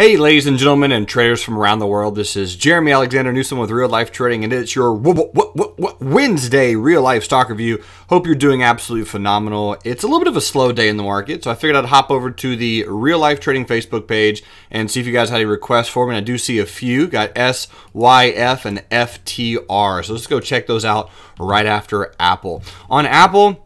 Hey, ladies and gentlemen, and traders from around the world. This is Jerremy Alexander Newsome with Real Life Trading, and it's your Wednesday Real Life Stock Review. Hope you're doing absolutely phenomenal. It's a little bit of a slow day in the market, so I figured I'd hop over to the Real Life Trading Facebook page and see if you guys had any requests for me. And I do see a few. Got SYF and FTR, so let's go check those out right after Apple. On Apple,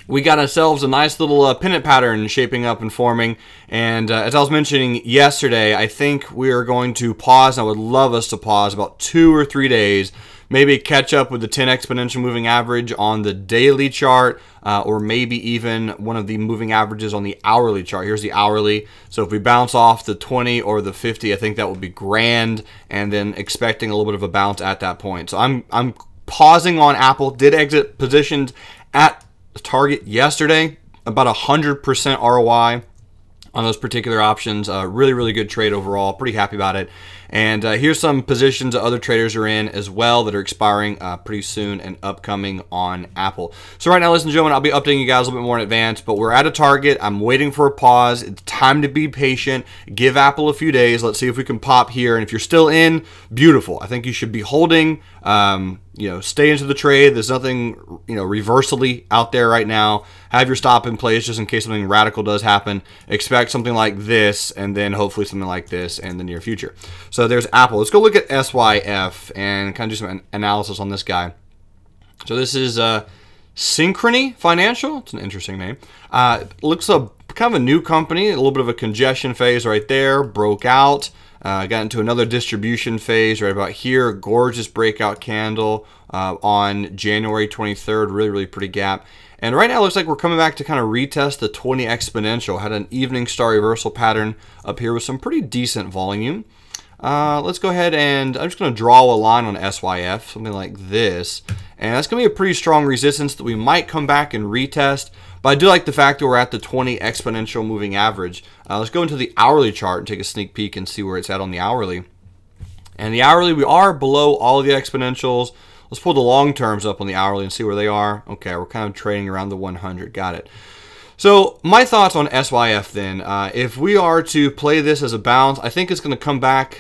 we got ourselves a nice little pennant pattern shaping up and forming. And as I was mentioning yesterday, I think we are going to pause. And I would love us to pause about 2 or 3 days, maybe catch up with the 10 exponential moving average on the daily chart, or maybe even one of the moving averages on the hourly chart. Here's the hourly. So if we bounce off the 20 or the 50, I think that would be grand, and then expecting a little bit of a bounce at that point. So I'm pausing on Apple. Did exit positions at target yesterday, about 100% ROI on those particular options. Really good trade overall. Pretty happy about it. And here's some positions that other traders are in as well that are expiring pretty soon and upcoming on Apple. So right now, ladies and gentlemen, I'll be updating you guys a little bit more in advance, but we're at a target. I'm waiting for a pause. It's time to be patient. Give Apple a few days. Let's see if we can pop here. And if you're still in, beautiful. I think you should be holding. Stay into the trade. There's nothing, reversally out there right now. Have your stop in place just in case something radical does happen. Expect something like this, and then hopefully something like this in the near future. So there's Apple. Let's go look at SYF and kind of do some analysis on this guy. So this is Synchrony Financial. It's an interesting name. Looks like kind of a new company. A little bit of a congestion phase right there. Broke out. Got into another distribution phase right about here. Gorgeous breakout candle on January 23rd. Really pretty gap. And right now it looks like we're coming back to kind of retest the 20 exponential. Had an evening star reversal pattern up here with some pretty decent volume. Let's go ahead and I'm just going to draw a line on SYF, something like this. And that's going to be a pretty strong resistance that we might come back and retest. But I do like the fact that we're at the 20 exponential moving average. Let's go into the hourly chart and take a sneak peek and see where it's at on the hourly. And the hourly, we are below all of the exponentials. Let's pull the long terms up on the hourly and see where they are. Okay, we're kind of trading around the 100. Got it. So my thoughts on SYF then. If we are to play this as a bounce, I think it's going to come back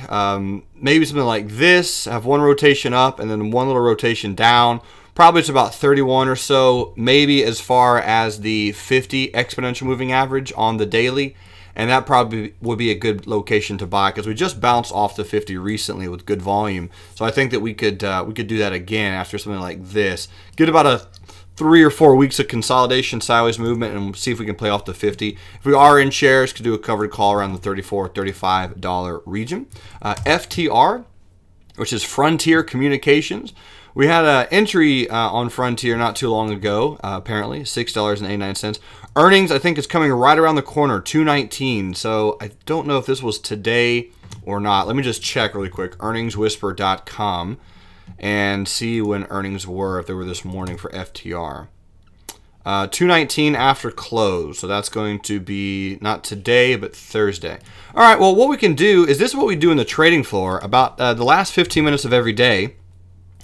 maybe something like this, have one rotation up and then one little rotation down. Probably it's about 31 or so, maybe as far as the 50 exponential moving average on the daily. And that probably would be a good location to buy because we just bounced off the 50 recently with good volume. So I think that we could do that again after something like this. Get about a 3 or 4 weeks of consolidation, sideways movement, and see if we can play off the 50. If we are in shares, could do a covered call around the $34, $35 region. FTR, which is Frontier Communications. We had an entry on Frontier not too long ago, apparently, $6.89. Earnings, I think, is coming right around the corner, $2.19. So I don't know if this was today or not. Let me just check really quick, earningswhisper.com, and see when earnings were, if they were this morning for FTR. 2:19 after close, so that's going to be not today, but Thursday. All right, well, what we can do is this is what we do in the trading floor. About the last 15 minutes of every day,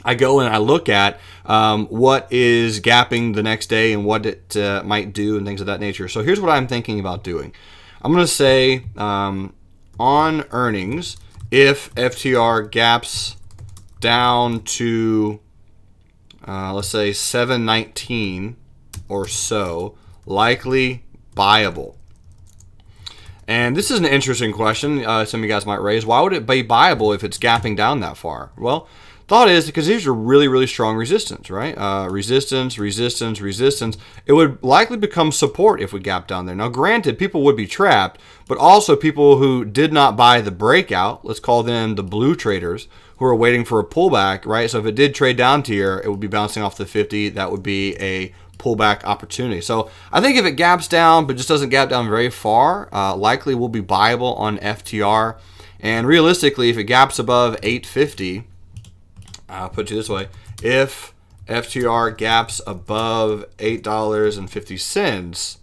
I go and I look at what is gapping the next day and what it might do and things of that nature. So here's what I'm thinking about doing. I'm going to say on earnings, if FTR gaps down to, let's say, 719 or so, likely buyable. And this is an interesting question some of you guys might raise. Why would it be buyable if it's gapping down that far? Well, thought is because these are really strong resistance, right? Resistance. It would likely become support if we gap down there. Now, granted, people would be trapped, but also people who did not buy the breakout, let's call them the blue traders, who are waiting for a pullback, right? So if it did trade down to here, it would be bouncing off the 50. That would be a pullback opportunity. So I think if it gaps down, but just doesn't gap down very far, likely will be buyable on FTR. And realistically, if it gaps above 850, I'll put it this way, if FTR gaps above $8.50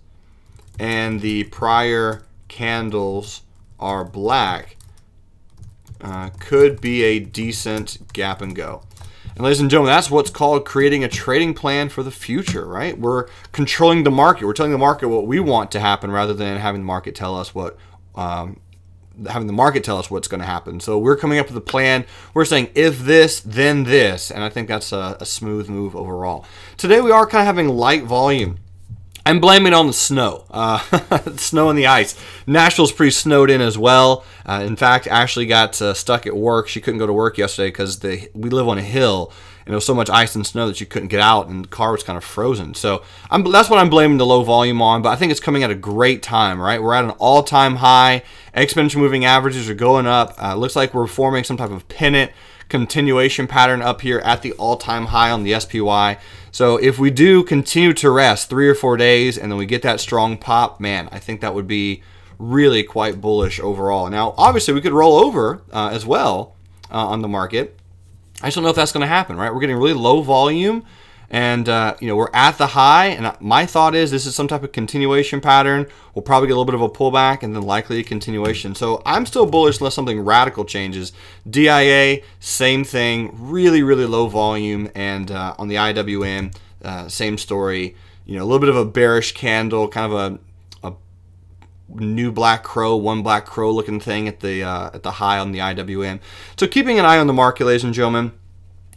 and the prior candles are black, could be a decent gap and go. And ladies and gentlemen, that's what's called creating a trading plan for the future, right? We're controlling the market. We're telling the market what we want to happen rather than having the market tell us what having the market tell us what's going to happen. So we're coming up with a plan. We're saying if this, then this, and I think that's a smooth move overall. Today we are kind of having light volume. I'm blaming it on the snow, snow and the ice. Nashville's pretty snowed in as well. In fact, Ashley got stuck at work. She couldn't go to work yesterday because we live on a hill, and there was so much ice and snow that she couldn't get out, and the car was kind of frozen. So that's what I'm blaming the low volume on, but I think it's coming at a great time, right? We're at an all-time high. Exponential moving averages are going up. Looks like we're forming some type of pennant continuation pattern up here at the all-time high on the SPY. So if we do continue to rest 3 or 4 days and then we get that strong pop, man, I think that would be really quite bullish overall. Now, obviously, we could roll over as well on the market. I just don't know if that's going to happen, right? We're getting really low volume, and we're at the high, and my thought is this is some type of continuation pattern. We'll probably get a little bit of a pullback and then likely a continuation. So I'm still bullish unless something radical changes. DIA, same thing, really, really low volume, and on the IWM, same story. A little bit of a bearish candle, kind of a new black crow, one black crow looking thing at the high on the IWM. So keeping an eye on the market, ladies and gentlemen.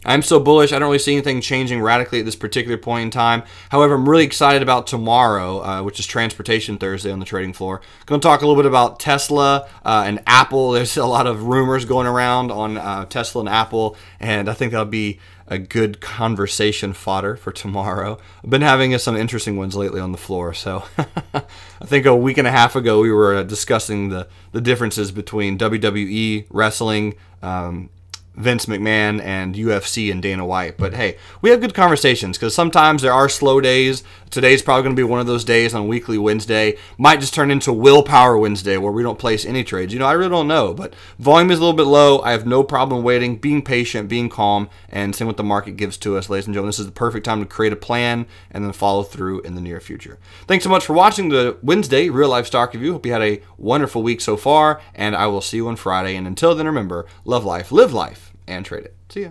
I'm so bullish. I don't really see anything changing radically at this particular point in time. However, I'm really excited about tomorrow, which is Transportation Thursday on the trading floor. Going to talk a little bit about Tesla and Apple. There's a lot of rumors going around on Tesla and Apple, and I think that'll be a good conversation fodder for tomorrow. I've been having some interesting ones lately on the floor. So I think a week and a half ago we were discussing the differences between WWE, wrestling, Vince McMahon, and UFC and Dana White. But hey, we have good conversations because sometimes there are slow days. Today's probably going to be one of those days on Weekly Wednesday. Might just turn into Willpower Wednesday where we don't place any trades. I really don't know. But volume is a little bit low. I have no problem waiting, being patient, being calm, and seeing what the market gives to us. Ladies and gentlemen, this is the perfect time to create a plan and then follow through in the near future. Thanks so much for watching the Wednesday Real Life Stock Review. Hope you had a wonderful week so far, and I will see you on Friday. And until then, remember, love life, live life, and trade it. See ya.